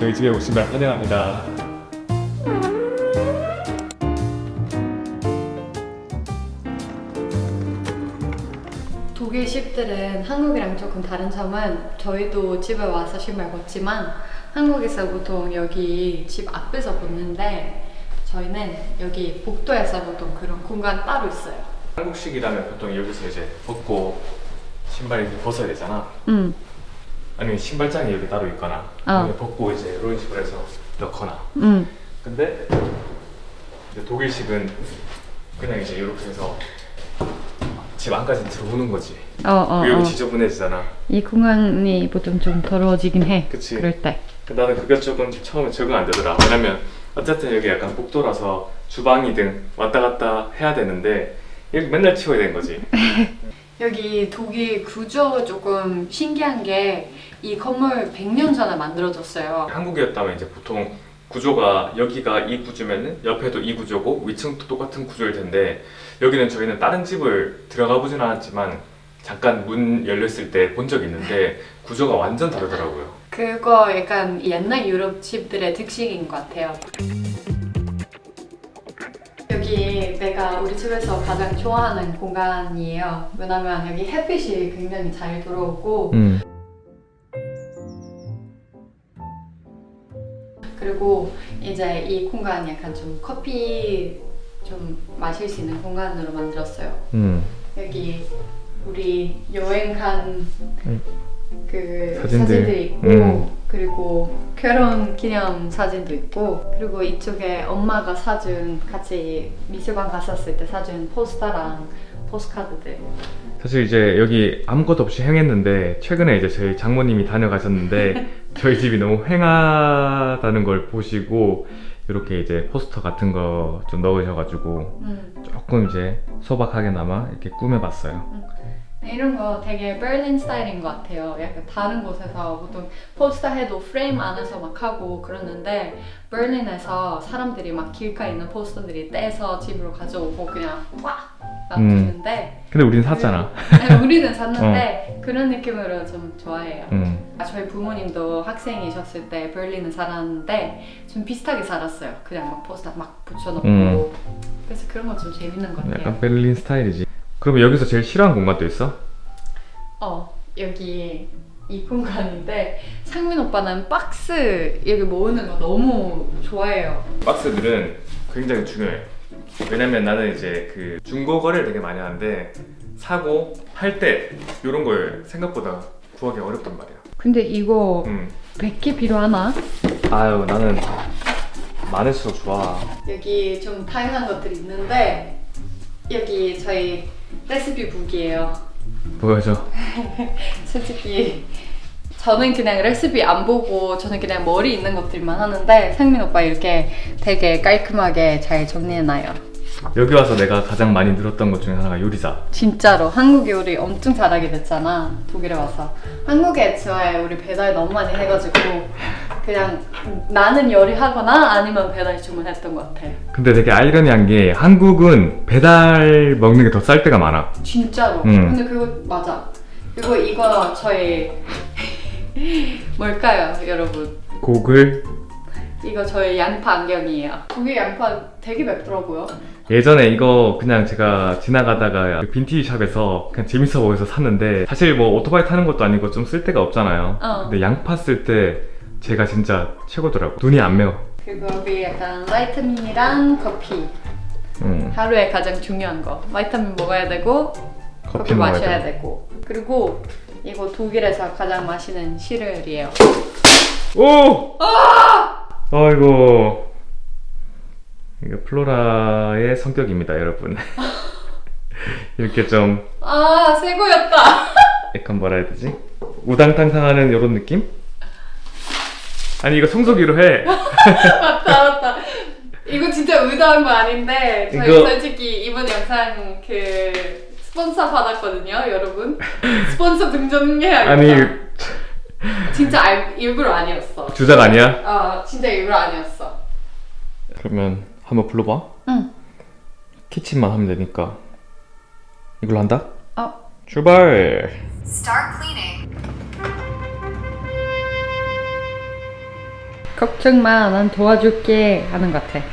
저희 집에 오시면 환영합니다. 독일식들은 한국이랑 조금 다른 점은 저희도 집에 와서 신발 벗지만 한국에서 보통 여기 집 앞에서 벗는데 저희는 여기 복도에서 보통 그런 공간 따로 있어요. 한국식이라면 보통 여기서 이제 벗고 신발 이렇게 벗어야 되잖아. 아니면 신발장이 여기 따로 있거나 아니면 벗고 이제 이런 식으로 해서 넣거나. 근데 이제 독일식은 그냥 이제 이렇게 해서 집 안까지 들어오는 거지. 여기 지저분해지잖아. 이 공간이 보통 좀 더러워지긴 해. 그치. 그럴 때. 나는 그게 조금 처음에 적응 안 되더라. 왜냐면 어쨌든 여기 약간 복도라서 주방이든 왔다 갔다 해야 되는데 여기 맨날 치워야 되는 거지. 여기 독일 구조 조금 신기한 게 이 건물 100년 전에 만들어졌어요. 한국이었다면 이제 보통 구조가 여기가 이 구조면은 옆에도 이 구조고 위층도 똑같은 구조일 텐데 여기는 저희는 다른 집을 들어가 보진 않았지만 잠깐 문 열렸을 때 본 적이 있는데 구조가 완전 다르더라고요. 그거 약간 옛날 유럽 집들의 특징인 것 같아요. 여기 내가 우리 집에서 가장 좋아하는 공간이에요. 왜냐면 여기 햇빛이 굉장히 잘 들어오고 그리고 이제 이 공간 약간 좀 커피 좀 마실 수 있는 공간으로 만들었어요. 여기 우리 여행 간 그 사진들 있고 그리고 결혼 기념 사진도 있고 그리고 이쪽에 엄마가 사준 같이 미술관 갔었을 때 사준 포스터랑 포스카드들. 사실 이제 여기 아무것도 없이 행했는데 최근에 이제 저희 장모님이 다녀가셨는데 저희 집이 너무 횡하다는 걸 보시고 이렇게 이제 포스터 같은 거 좀 넣으셔가지고 조금 이제 소박하게나마 이렇게 꾸며봤어요. 이런 거 되게 베를린 스타일인 것 같아요. 약간 다른 곳에서 보통 포스터 해도 프레임 안에서 막 하고 그러는데 베를린에서 사람들이 막 길가에 있는 포스터들이 떼서 집으로 가져오고 그냥 꽉 놔두는데 근데 우린 샀잖아. 네, 우리는 샀는데 그런 느낌으로 좀 좋아해요. 저희 부모님도 학생이셨을 때 베를린에 살았는데 좀 비슷하게 살았어요. 그냥 막 포스터 막 붙여놓고 그래서 그런 거 좀 재밌는 것 같아요. 약간 베를린 스타일이지. 그럼 여기서 제일 싫어하는 공간도 있어? 여기 이 공간인데 상민 오빠는 박스 여기 모으는 거 너무 좋아해요. 박스들은 굉장히 중요해. 왜냐면 나는 이제 그 중고 거래를 되게 많이 하는데 사고 팔 때 이런 걸 생각보다 구하기 어렵단 말이야. 근데 이거 100개 필요하나? 아유 나는 많을수록 좋아. 여기 좀 다양한 것들이 있는데 여기 저희 레시피 북이에요. 보여줘. 솔직히 저는 그냥 레시피 안 보고 저는 그냥 머리 있는 것들만 하는데 상민 오빠 이렇게 되게 깔끔하게 잘 정리해놔요. 여기 와서 내가 가장 많이 늘었던 것 중에 하나가 요리사. 진짜로 한국 요리 엄청 잘하게 됐잖아. 독일에 와서. 한국에 애초에 우리 배달 너무 많이 해가지고 그냥 나는 요리하거나 아니면 배달 주문했던 것 같아. 근데 되게 아이러니한 게 한국은 배달 먹는 게 더 쌀 때가 많아. 진짜로. 근데 그거 맞아. 그리고 이거 저희 뭘까요 여러분? 고글. 이거 저희 양파 안경이에요. 독일 양파 되게 맵더라고요. 예전에 이거 그냥 제가 지나가다가 그 빈티지 샵에서 그냥 재밌어 보여서 샀는데 사실 뭐 오토바이 타는 것도 아니고 좀 쓸 데가 없잖아요. 근데 양파 쓸 때 제가 진짜 최고더라고. 눈이 안 매워. 그리고 여기 약간 바이타민이랑 커피. 하루에 가장 중요한 거. 바이타민 먹어야 되고 커피 마셔야 되고. 그리고 이거 독일에서 가장 마시는 시리얼이에요. 오! 아이고. 이거 플로라의 성격입니다, 여러분. 이렇게 좀 새 거였다. 약간 뭐라 해야 되지? 우당탕탕하는 이런 느낌? 아니 이거 청소기로 해. 맞다. 이거 진짜 의도한 거 아닌데 저희 솔직히 이번 영상 그 스폰서 받았거든요, 여러분. 스폰서 등록해야겠다. 아니 진짜 일부러 아니었어. 주작 아니야? 진짜 일부러 아니었어. 그러면 한번 불러봐. 응. 키친만 하면 되니까 이걸로 한다? 출발! Start cleaning. 걱정 마, 난 도와줄게 하는 것 같아.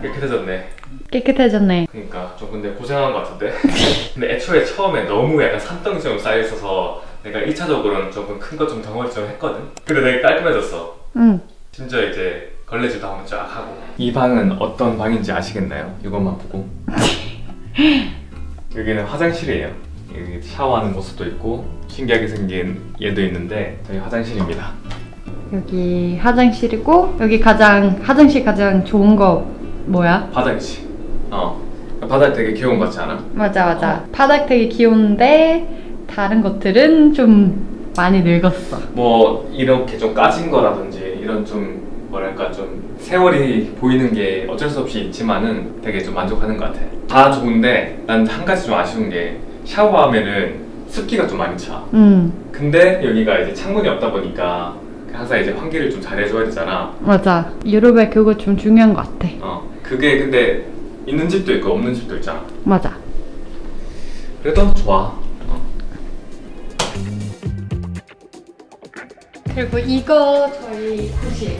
깨끗해졌네. 깨끗해졌네. 그러니까 좀 근데 고생한 것 같은데? 근데 애초에 처음에 너무 약간 산더미처럼 쌓여있어서 내가 1차적으로는 조금 큰 거 좀 덩어리 좀 했거든? 근데 되게 깔끔해졌어. 응. 심지어 이제 걸레질도 한번 쫙 하고. 이 방은 어떤 방인지 아시겠나요? 이것만 보고. 여기는 화장실이에요. 여기 샤워하는 모습도 있고 신기하게 생긴 얘도 있는데 저희 화장실입니다. 여기 화장실이고 여기 화장실 가장 좋은 거 뭐야? 바닥이지. 바닥 되게 귀여운 것 같지 않아? 맞아. 바닥 되게 귀여운데 다른 것들은 좀 많이 늙었어. 뭐 이렇게 좀 까진 거라든지 이런 좀 뭐랄까 좀 세월이 보이는 게 어쩔 수 없이 있지만은 되게 좀 만족하는 것 같아. 다 좋은데 난 한 가지 좀 아쉬운 게 샤워하면은 습기가 좀 많이 차. 근데 여기가 이제 창문이 없다 보니까 항상 이제 환기를 좀 잘해줘야 되잖아. 맞아. 유럽에 그거 좀 중요한 것 같아. 그게 근데 있는 집도 있고 없는 집도 있잖아. 맞아. 그래도 좋아. 그리고 이거 저희 거실.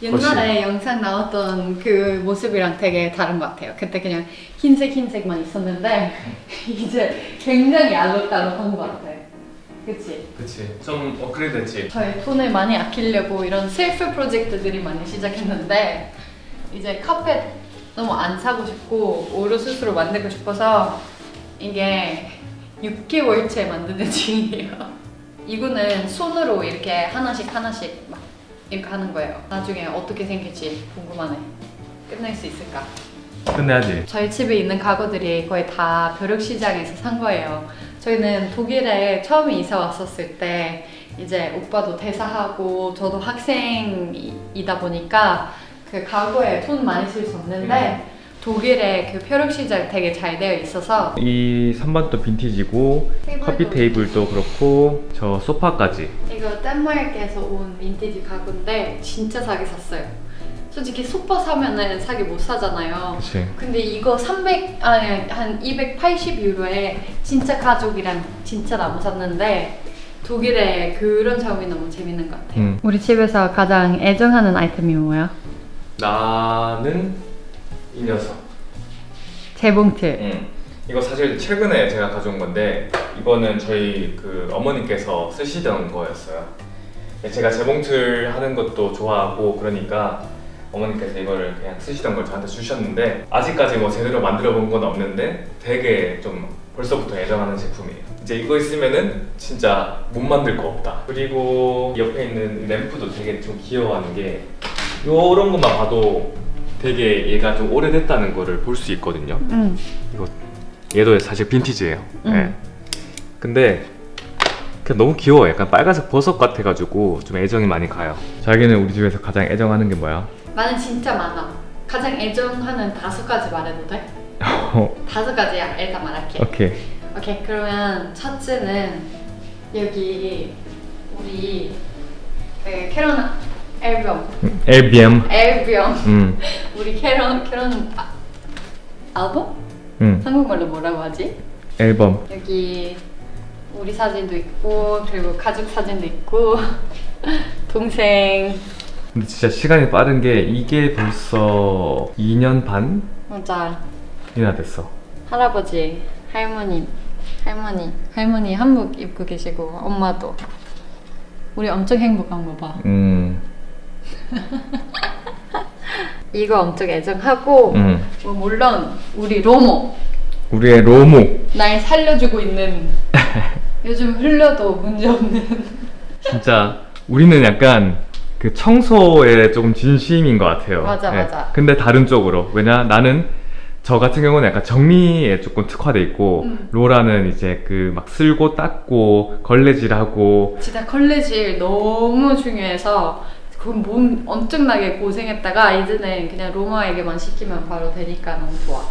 옛날에 영상 나왔던 그 모습이랑 되게 다른 것 같아요. 그때 그냥 흰색만 있었는데 이제 굉장히 알록달록한 것 같아. 그치? 좀 업그레이드 됐지. 저희 돈을 많이 아끼려고 이런 셀프 프로젝트들이 많이 시작했는데 이제 카펫 너무 안 사고 싶고 오로 스스로 만들고 싶어서 이게 6개월째 만드는 중이에요. 이거는 손으로 이렇게 하나씩 막 이렇게 하는 거예요. 나중에 어떻게 생길지 궁금하네. 끝낼 수 있을까? 끝내야지. 저희 집에 있는 가구들이 거의 다 벼룩시장에서 산 거예요. 저희는 독일에 처음에 이사 왔었을 때 이제 오빠도 대사하고 저도 학생이다 보니까 그 가구에 돈 많이 쓸 수 없는데 독일의 그 벼룩시장 되게 잘 되어 있어서 이 선반도 빈티지고 커피 테이블도 그렇고 저 소파까지. 이거 덴마크에서 온 빈티지 가구인데 진짜 싸게 샀어요. 솔직히 소파 사면은 싸게 못 사잖아요. 그치. 근데 이거 한 280유로에 진짜 가죽이랑 진짜 나무 샀는데 독일의 그런 점이 너무 재밌는 것 같아요. 우리 집에서 가장 애정하는 아이템이 뭐야? 나는 이 녀석. 재봉틀. 이거 사실 최근에 제가 가져온 건데 이거는 저희 그 어머니께서 쓰시던 거였어요. 제가 재봉틀 하는 것도 좋아하고 그러니까 어머니께서 이거를 그냥 쓰시던 걸 저한테 주셨는데 아직까지 뭐 제대로 만들어 본 건 없는데 되게 좀 벌써부터 애정하는 제품이에요. 이제 이거 있으면은 진짜 못 만들 거 없다. 그리고 옆에 있는 램프도 되게 좀 귀여워하는 게 요런 것만 봐도 되게 얘가 좀 오래됐다는 거를 볼 수 있거든요. 이거 얘도 사실 빈티지예요. 네. 근데 그냥 너무 귀여워. 약간 빨간색 버섯 같아가지고 좀 애정이 많이 가요. 자기는 우리 집에서 가장 애정하는 게 뭐야? 나는 진짜 많아. 가장 애정하는 5가지 말해도 돼? 5가지야. 일단 말할게. 오케이. 그러면 첫째는 여기 우리 그 캐런 앨범. 우리 캐런 앨범? 한국말로 뭐라고 하지? 앨범. 여기 우리 사진도 있고 그리고 가족 사진도 있고 동생. 근데 진짜 시간이 빠른 게 이게 벌써 2년 반이나 맞아. 됐어. 할아버지, 할머니 한복 입고 계시고 엄마도. 우리 엄청 행복한 거 봐. 이거 엄청 애정하고 뭐 물론 우리의 로모 날 살려주고 있는 요즘 흘려도 문제없는 진짜 우리는 약간 그 청소에 조금 진심인 것 같아요. 맞아. 근데 다른 쪽으로. 왜냐 나는 저 같은 경우는 약간 정리에 조금 특화돼 있고 로라는 이제 그 막 쓸고 닦고 걸레질하고. 진짜 걸레질 너무 중요해서 그 몸 엄청나게 고생했다가 이제는 그냥 로마에게만 시키면 바로 되니까 너무 좋아.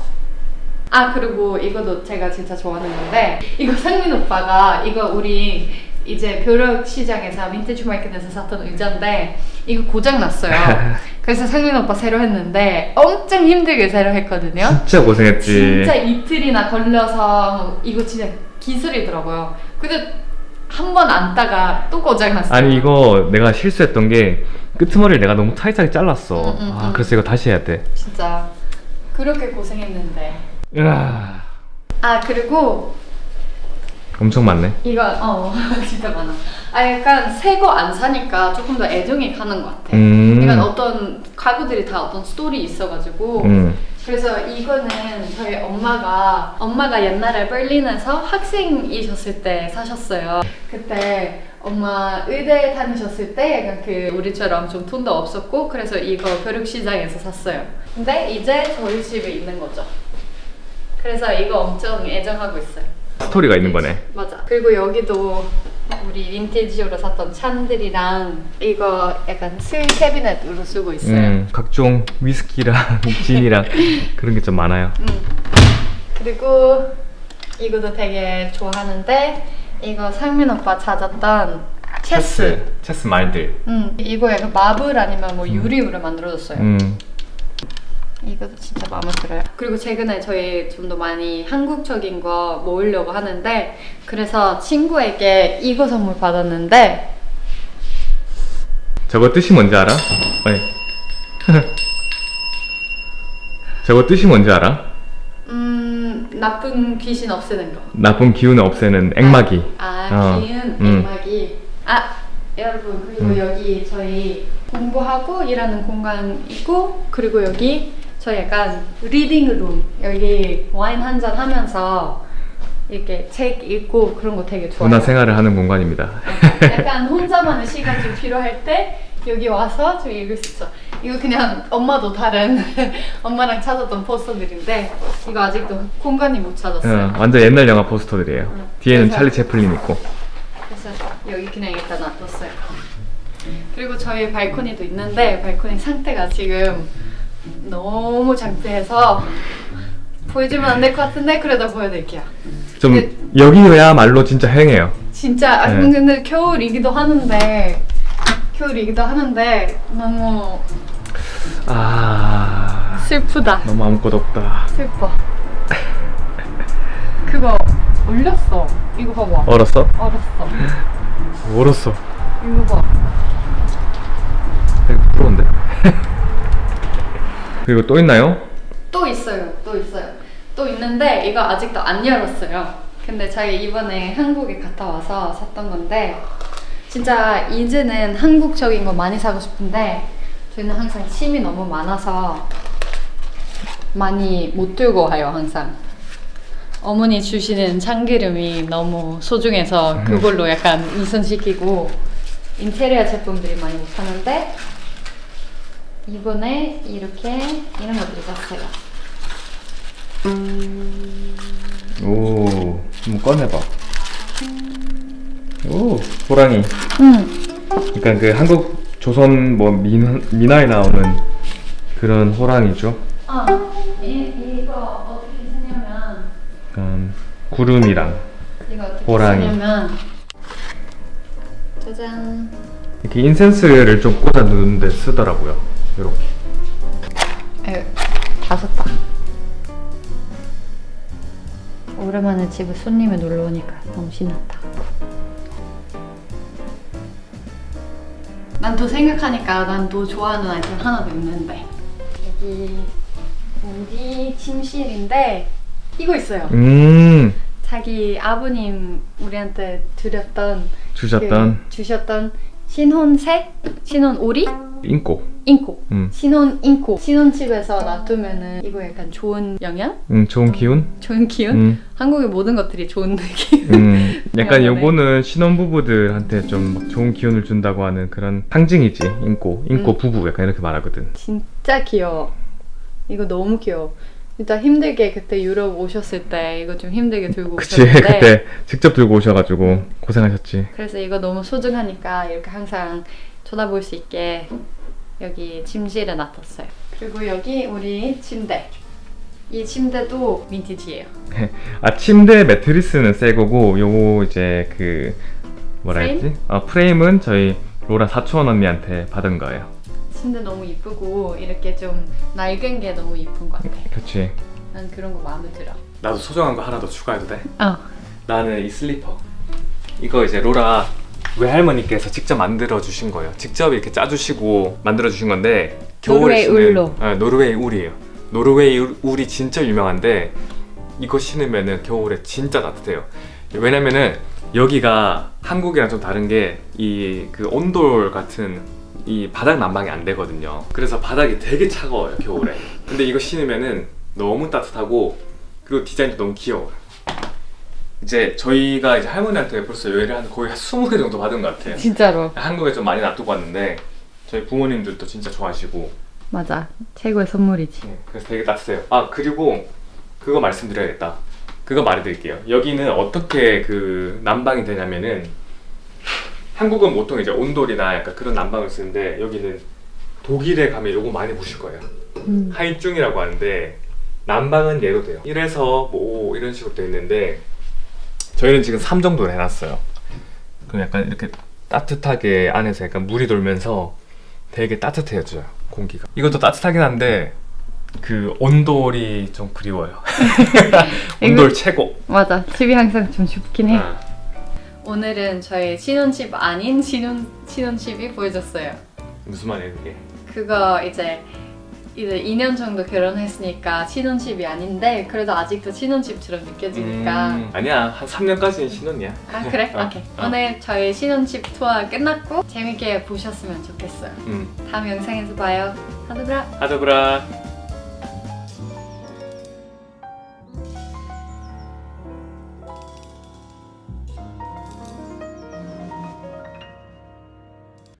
아 그리고 이것도 제가 진짜 좋아하는 건데 이거 상민 오빠가 이거 우리 이제 벼룩시장에서 빈티지 마켓에서 샀던 의자인데 이거 고장 났어요. 그래서 상민 오빠 새로 했는데 엄청 힘들게 새로 했거든요. 진짜 고생했지. 진짜 이틀이나 걸려서 이거 진짜 기술이더라고요. 근데 한 번 앉다가 또 고장 났어요. 아니 이거 내가 실수했던 게 끄트머리를 내가 너무 타이트하게 잘랐어. 그래서 이거 다시 해야 돼. 진짜 그렇게 고생했는데. 으아. 아 그리고 엄청 많네. 이거 진짜 많아. 아 약간 새 거 안 사니까 조금 더 애정이 가는 것 같아. 이건 어떤 가구들이 다 어떤 스토리 있어가지고 그래서 이거는 저희 엄마가 옛날에 berlin에서 학생이셨을 때 사셨어요. 그때 엄마 의대 다니셨을 때 약간 그 우리처럼 좀 돈도 없었고 그래서 이거 벼룩시장에서 샀어요. 근데 이제 저희 집에 있는 거죠. 그래서 이거 엄청 애정하고 있어요. 스토리가 있는 거네. 맞아. 그리고 여기도 우리 빈티지로 샀던 찬들이랑 이거 약간 술 캐비넷으로 쓰고 있어요. 각종 위스키랑 진이랑 그런 게 좀 많아요. 그리고 이것도 되게 좋아하는데 이거 상민 오빠 찾았던 체스 말들. 이거 약간 마블 아니면 뭐 유리로 만들어졌어요. 이것도 진짜 마음에 들어요. 그리고 최근에 저희 좀 더 많이 한국적인 거 모으려고 하는데 그래서 친구에게 이거 선물 받았는데 저거 뜻이 뭔지 알아? 아니. 저거 뜻이 뭔지 알아? 나쁜 귀신 없애는 거. 나쁜 기운을 없애는 액마기. 기운 액마기. 여러분 그리고 여기 저희 공부하고 일하는 공간 있고 그리고 여기 저희 약간 리딩룸 여기 와인 한잔 하면서 이렇게 책 읽고 그런 거 되게 좋아해요. 문화 생활을 하는 공간입니다. 약간 혼자만의 시간 좀 필요할 때 여기 와서 좀 읽을 수 있어. 이거 그냥 엄마도 다른 엄마랑 찾았던 포스터들인데 이거 아직도 공간이 못 찾았어요. 완전 옛날 영화 포스터들이에요. 뒤에는 그래서, 찰리 채플린 있고. 그래서 여기 그냥 일단 놔뒀어요. 그리고 저희 발코니도 있는데 발코니 상태가 지금 너무 창피해서 보여주면 안 될 것 같은데 그래도 보여드릴게요. 좀 여기야말로 진짜 행해요. 진짜 근데 겨울이기도 하는데 너무 슬프다. 너무 아무것도 없다. 슬퍼. 그거 올렸어. 이거 봐봐. 얼었어? 얼었어. 얼었어. 이거 봐. 되게 부러운데? 그리고 또 있나요? 또 있어요. 또 있는데 이거 아직도 안 열었어요. 근데 저희 이번에 한국에 갔다 와서 샀던 건데 진짜 이제는 한국적인 거 많이 사고 싶은데 저희는 항상 짐이 너무 많아서 많이 못 들고 와요. 항상 어머니 주시는 참기름이 너무 소중해서 그걸로 약간 우선시키고 인테리어 제품들이 많이 못 사는데 이번에 이렇게 이런 것들을 샀어요. 오, 한번 꺼내봐. 오, 호랑이. 그러니까 그 한국 조선 뭐 민화에 나오는 그런 호랑이죠. 이거 어떻게 쓰냐면 구름이랑 이거 어떻게 호랑이. 쓰냐면 짜잔. 이렇게 인센스를 좀 꽂아 놓는데 쓰더라고요. 이렇게. 다 썼다. 오랜만에 집에 손님이 놀러 오니까 너무 신났다. 난 또 생각하니까 난 또 좋아하는 아이템 하나도 있는데 여기 우리 침실인데 이거 있어요. 자기 아버님 우리한테 주셨던 신혼색? 신혼오리? 인고. 신혼인코. 신혼집에서 놔두면은 이거 약간 좋은 영향? 좋은 기운? 좋은 기운? 한국의 모든 것들이 좋은 기운. 약간 요거는 신혼부부들한테 좀 막 좋은 기운을 준다고 하는 그런 상징이지. 인고 부부 약간 이렇게 말하거든. 진짜 귀여워. 이거 너무 귀여워. 진짜 힘들게 그때 유럽 오셨을 때 이거 좀 힘들게 들고 오셨는데 그때 직접 들고 오셔가지고 고생하셨지. 그래서 이거 너무 소중하니까 이렇게 항상 쳐다볼 수 있게 여기 침실에 놔뒀어요. 그리고 여기 우리 침대. 이 침대도 빈티지예요. 아 침대 매트리스는 새 거고 요거 이제 그 뭐라 프레임? 했지? 프레임은 저희 로라 사촌 언니한테 받은 거예요. 침대 너무 이쁘고 이렇게 좀 낡은 게 너무 이쁜 것 같아. 그치. 난 그런 거 마음에 들어. 나도 소중한 거 하나 더 추가해도 돼? 어. 나는 이 슬리퍼. 이거 이제 로라 외할머니께서 직접 만들어 주신 거예요. 직접 이렇게 짜주시고 만들어 주신 건데 겨울에 노르웨이 신는 울로. 노르웨이 울이에요. 노르웨이 울이 진짜 유명한데 이거 신으면은 겨울에 진짜 따뜻해요. 왜냐면은 여기가 한국이랑 좀 다른 게 이 그 온돌 같은 이 바닥 난방이 안 되거든요. 그래서 바닥이 되게 차가워요 겨울에. 근데 이거 신으면은 너무 따뜻하고 그리고 디자인도 너무 귀여워요. 이제 저희가 이제 할머니한테 벌써 여행을 한 거의 20개 정도 받은 것 같아요. 진짜로. 한국에 좀 많이 놔두고 왔는데 저희 부모님들도 진짜 좋아하시고. 맞아. 최고의 선물이지. 그래서 되게 따뜻해요. 그리고 그거 말씀드려야겠다. 그거 말해드릴게요. 여기는 어떻게 그 난방이 되냐면은 한국은 보통 이제 온돌이나 약간 그런 난방을 쓰는데 여기는 독일에 가면 요거 많이 보실 거예요. 하이쭝이라고 하는데 난방은 얘도 돼요. 1에서 뭐 5 이런 식으로 돼 있는데 저희는 지금 3 정도로 해놨어요. 그럼 약간 이렇게 따뜻하게 안에서 약간 물이 돌면서 되게 따뜻해져요 공기가. 이것도 따뜻하긴 한데 그 온돌이 좀 그리워요. 온돌 최고. 맞아. 집이 항상 좀 춥긴 해. 오늘은 저희 신혼집 아닌 신혼집이 보여줬어요. 무슨 말이에요 그게? 그거 이제 2년 정도 결혼했으니까 신혼집이 아닌데 그래도 아직도 신혼집처럼 느껴지니까. 아니야 한 3년까지는 신혼이야. 아 그래? 오케이. 오늘 저희 신혼집 투어 끝났고 재밌게 보셨으면 좋겠어요. 다음 영상에서 봐요. 하드브라. 하드브라.